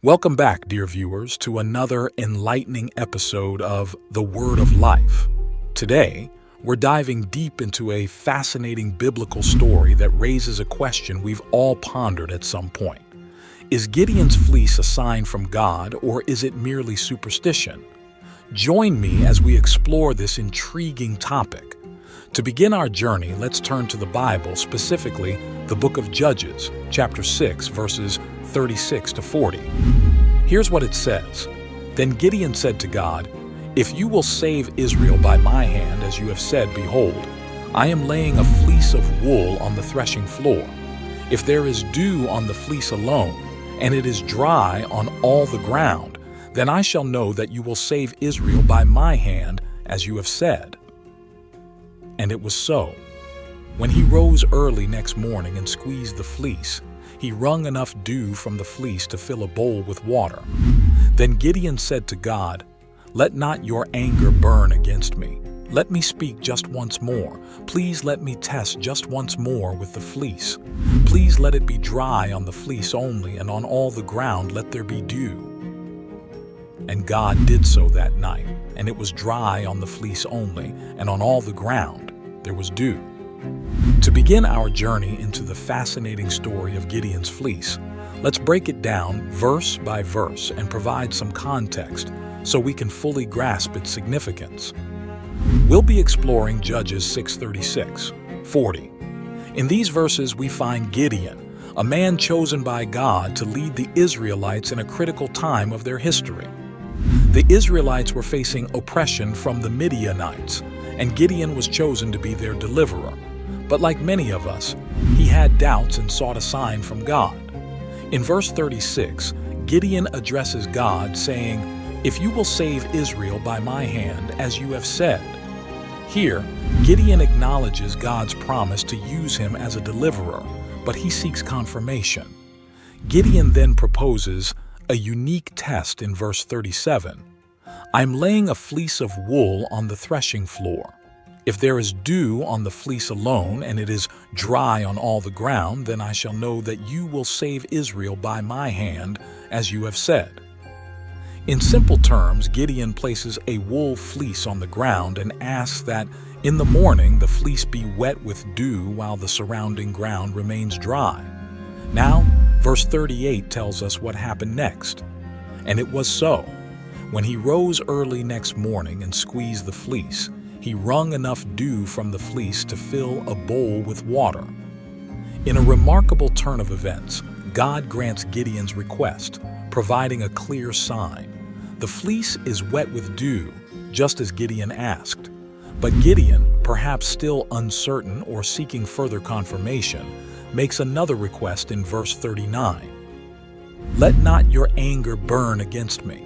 Welcome back, dear viewers, to another enlightening episode of The Word of Life. Today, we're diving deep into a fascinating biblical story that raises a question we've all pondered at some point. Is Gideon's fleece a sign from God, or is it merely superstition? Join me as we explore this intriguing topic. To begin our journey, let's turn to the Bible, specifically the book of Judges, chapter 6, verses 36 to 40. Here's what it says. Then Gideon said to God, "If you will save Israel by my hand, as you have said, behold, I am laying a fleece of wool on the threshing floor. If there is dew on the fleece alone, and it is dry on all the ground, then I shall know that you will save Israel by my hand, as you have said." And it was so. When he rose early next morning and squeezed the fleece, he wrung enough dew from the fleece to fill a bowl with water. Then Gideon said to God, "Let not your anger burn against me. Let me speak just once more. Please let me test just once more with the fleece. Please let it be dry on the fleece only, and on all the ground let there be dew." And God did so that night, and it was dry on the fleece only, and on all the ground there was dew. To begin our journey into the fascinating story of Gideon's fleece, let's break it down verse by verse and provide some context so we can fully grasp its significance. We'll be exploring Judges 6:36, 40. In these verses, we find Gideon, a man chosen by God to lead the Israelites in a critical time of their history. The Israelites were facing oppression from the Midianites, and Gideon was chosen to be their deliverer. But like many of us, he had doubts and sought a sign from God. In verse 36, Gideon addresses God, saying, "If you will save Israel by my hand, as you have said." Here, Gideon acknowledges God's promise to use him as a deliverer, but he seeks confirmation. Gideon then proposes a unique test in verse 37. "I'm laying a fleece of wool on the threshing floor. If there is dew on the fleece alone, and it is dry on all the ground, then I shall know that you will save Israel by my hand, as you have said." In simple terms, Gideon places a wool fleece on the ground and asks that in the morning the fleece be wet with dew while the surrounding ground remains dry. Now, verse 38 tells us what happened next. And it was so. When he rose early next morning and squeezed the fleece, he wrung enough dew from the fleece to fill a bowl with water. In a remarkable turn of events, God grants Gideon's request, providing a clear sign. The fleece is wet with dew, just as Gideon asked. But Gideon, perhaps still uncertain or seeking further confirmation, makes another request in verse 39. "Let not your anger burn against me.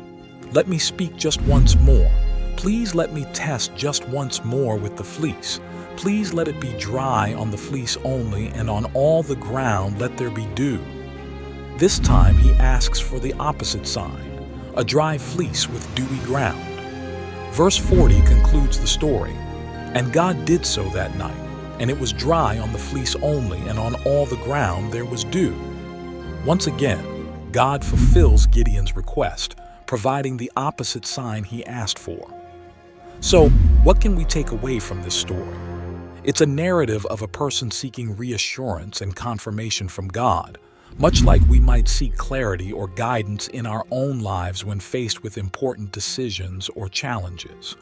Let me speak just once more. Please let me test just once more with the fleece. Please let it be dry on the fleece only, and on all the ground let there be dew." This time he asks for the opposite sign, a dry fleece with dewy ground. Verse 40 concludes the story. "And God did so that night, and it was dry on the fleece only, and on all the ground there was dew." Once again, God fulfills Gideon's request, providing the opposite sign he asked for. So, what can we take away from this story? It's a narrative of a person seeking reassurance and confirmation from God, much like we might seek clarity or guidance in our own lives when faced with important decisions or challenges.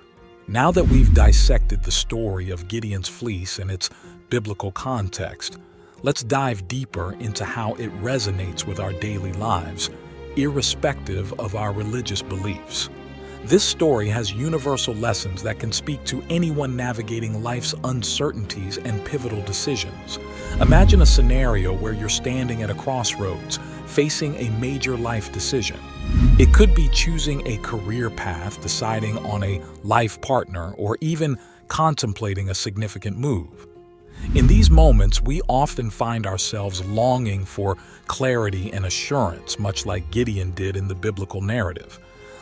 Now that we've dissected the story of Gideon's fleece and its biblical context, let's dive deeper into how it resonates with our daily lives, irrespective of our religious beliefs. This story has universal lessons that can speak to anyone navigating life's uncertainties and pivotal decisions. Imagine a scenario where you're standing at a crossroads, facing a major life decision. It could be choosing a career path, deciding on a life partner, or even contemplating a significant move. In these moments, we often find ourselves longing for clarity and assurance, much like Gideon did in the biblical narrative.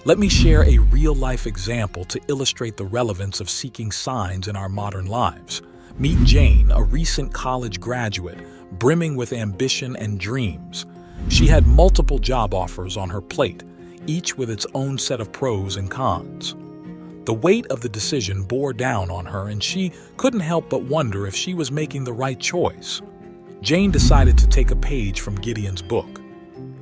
Let me share a real-life example to illustrate the relevance of seeking signs in our modern lives. Meet Jane, a recent college graduate, brimming with ambition and dreams. She had multiple job offers on her plate, each with its own set of pros and cons. The weight of the decision bore down on her, and she couldn't help but wonder if she was making the right choice. Jane decided to take a page from Gideon's book.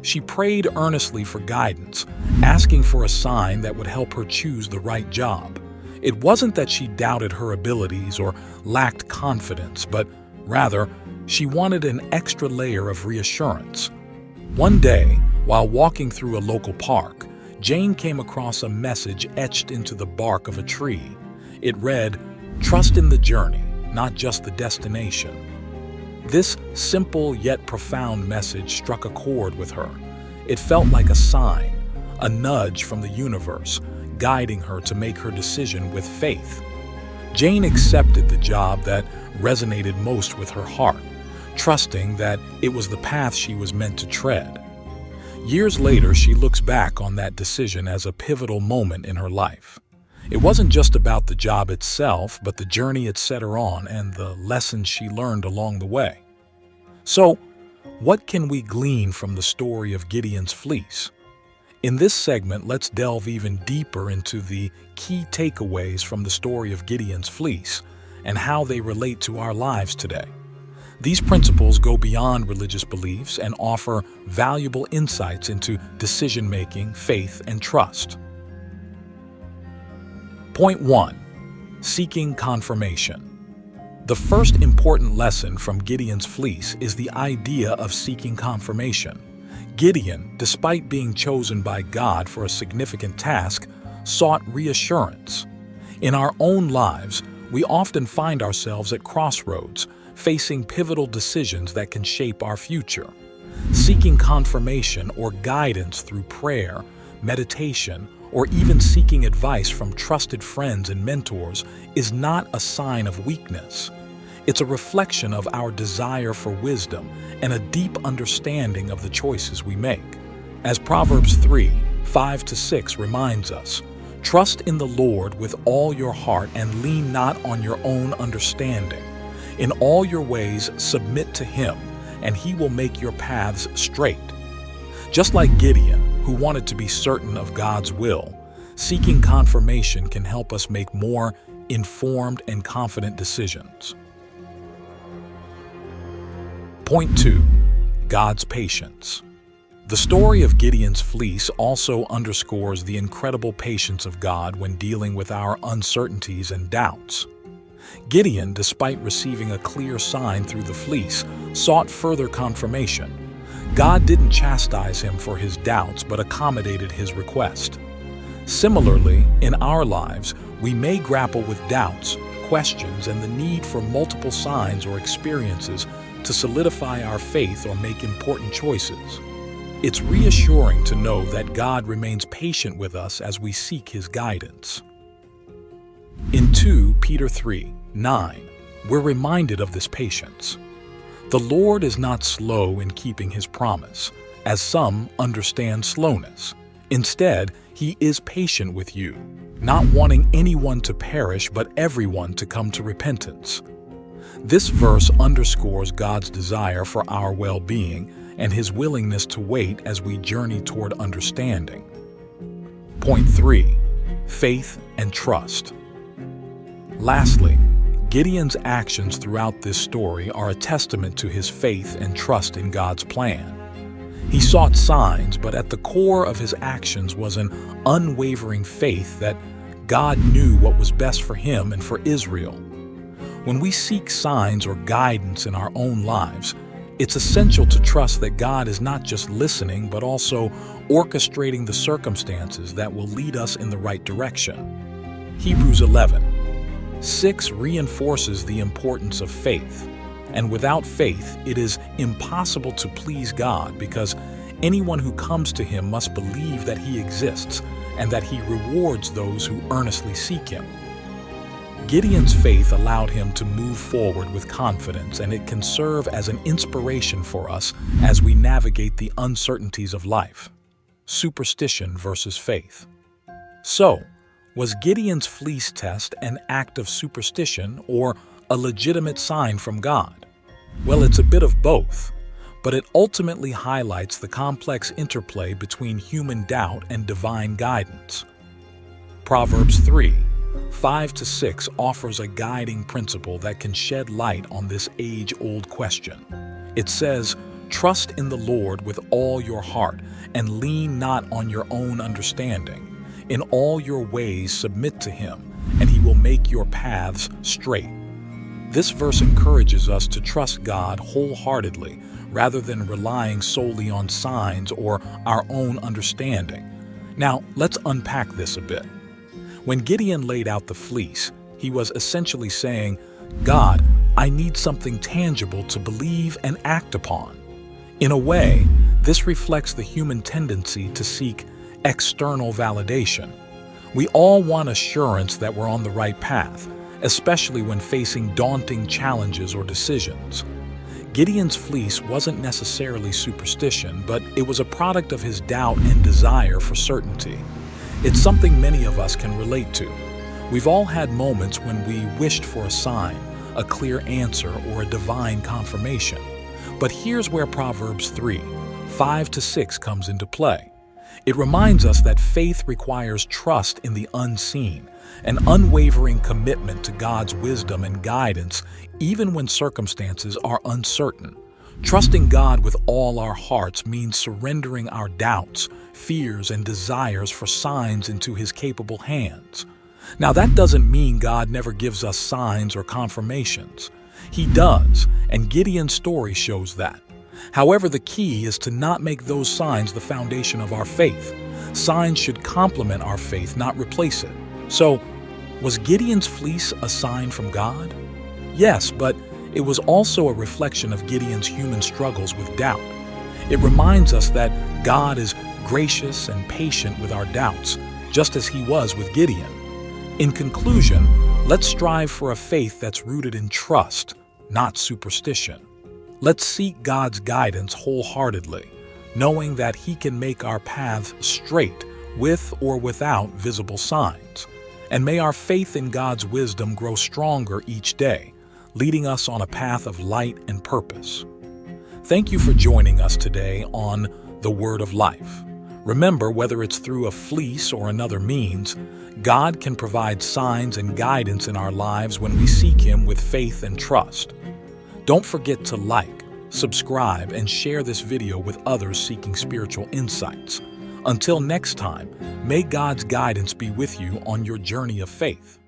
She prayed earnestly for guidance, asking for a sign that would help her choose the right job. It wasn't that she doubted her abilities or lacked confidence, but rather, she wanted an extra layer of reassurance. One day, while walking through a local park, Jane came across a message etched into the bark of a tree. It read, "Trust in the journey, not just the destination." This simple yet profound message struck a chord with her. It felt like a sign, a nudge from the universe, guiding her to make her decision with faith. Jane accepted the job that resonated most with her heart, trusting that it was the path she was meant to tread. Years later, she looks back on that decision as a pivotal moment in her life. It wasn't just about the job itself, but the journey it set her on and the lessons she learned along the way. So, what can we glean from the story of Gideon's fleece? In this segment, let's delve even deeper into the key takeaways from the story of Gideon's fleece and how they relate to our lives today. These principles go beyond religious beliefs and offer valuable insights into decision-making, faith, and trust. Point 1. Seeking confirmation. The first important lesson from Gideon's fleece is the idea of seeking confirmation. Gideon, despite being chosen by God for a significant task, sought reassurance. In our own lives, we often find ourselves at crossroads, facing pivotal decisions that can shape our future. Seeking confirmation or guidance through prayer, meditation, or even seeking advice from trusted friends and mentors is not a sign of weakness. It's a reflection of our desire for wisdom and a deep understanding of the choices we make. As Proverbs 3:5-6 reminds us, "Trust in the Lord with all your heart and lean not on your own understanding. In all your ways submit to Him, and He will make your paths straight." Just like Gideon, who wanted to be certain of God's will, seeking confirmation can help us make more informed and confident decisions. Point 2. God's patience. The story of Gideon's fleece also underscores the incredible patience of God when dealing with our uncertainties and doubts. Gideon, despite receiving a clear sign through the fleece, sought further confirmation. God didn't chastise him for his doubts, but accommodated his request. Similarly, in our lives, we may grapple with doubts, questions, and the need for multiple signs or experiences to solidify our faith or make important choices. It's reassuring to know that God remains patient with us as we seek His guidance. In 2 Peter 3:9, we're reminded of this patience. "The Lord is not slow in keeping His promise, as some understand slowness. Instead, He is patient with you, not wanting anyone to perish but everyone to come to repentance." This verse underscores God's desire for our well-being and His willingness to wait as we journey toward understanding. Point 3. Faith and trust. Lastly, Gideon's actions throughout this story are a testament to his faith and trust in God's plan. He sought signs, but at the core of his actions was an unwavering faith that God knew what was best for him and for Israel. When we seek signs or guidance in our own lives, it's essential to trust that God is not just listening, but also orchestrating the circumstances that will lead us in the right direction. Hebrews 11:6 reinforces the importance of faith. And without faith, it is impossible to please God, because anyone who comes to Him must believe that He exists and that He rewards those who earnestly seek Him. Gideon's faith allowed him to move forward with confidence, and it can serve as an inspiration for us as we navigate the uncertainties of life. Superstition versus faith. So, was Gideon's fleece test an act of superstition or a legitimate sign from God? Well, it's a bit of both. but it ultimately highlights the complex interplay between human doubt and divine guidance. Proverbs 3:5-6 offers a guiding principle that can shed light on this age-old question. It says, "Trust in the Lord with all your heart, and lean not on your own understanding. In all your ways submit to him, and he will make your paths straight." This verse encourages us to trust God wholeheartedly rather than relying solely on signs or our own understanding. Now, let's unpack this a bit. When Gideon laid out the fleece, he was essentially saying, "God, I need something tangible to believe and act upon." In a way, this reflects the human tendency to seek external validation. We all want assurance that we're on the right path, especially when facing daunting challenges or decisions. Gideon's fleece wasn't necessarily superstition, but it was a product of his doubt and desire for certainty. It's something many of us can relate to. We've all had moments when we wished for a sign, a clear answer, or a divine confirmation. But here's where Proverbs 3:5-6 comes into play. It reminds us that faith requires trust in the unseen, an unwavering commitment to God's wisdom and guidance, even when circumstances are uncertain. Trusting God with all our hearts means surrendering our doubts, fears, and desires for signs into His capable hands. Now, that doesn't mean God never gives us signs or confirmations. He does, and Gideon's story shows that. However, the key is to not make those signs the foundation of our faith. Signs should complement our faith, not replace it. So, was Gideon's fleece a sign from God? Yes, but it was also a reflection of Gideon's human struggles with doubt. It reminds us that God is gracious and patient with our doubts, just as He was with Gideon. In conclusion, let's strive for a faith that's rooted in trust, not superstition. Let's seek God's guidance wholeheartedly, knowing that He can make our paths straight with or without visible signs. And may our faith in God's wisdom grow stronger each day, leading us on a path of light and purpose. Thank you for joining us today on The Word of Life. Remember, whether it's through a fleece or another means, God can provide signs and guidance in our lives when we seek Him with faith and trust. Don't forget to like, subscribe, and share this video with others seeking spiritual insights. Until next time, may God's guidance be with you on your journey of faith.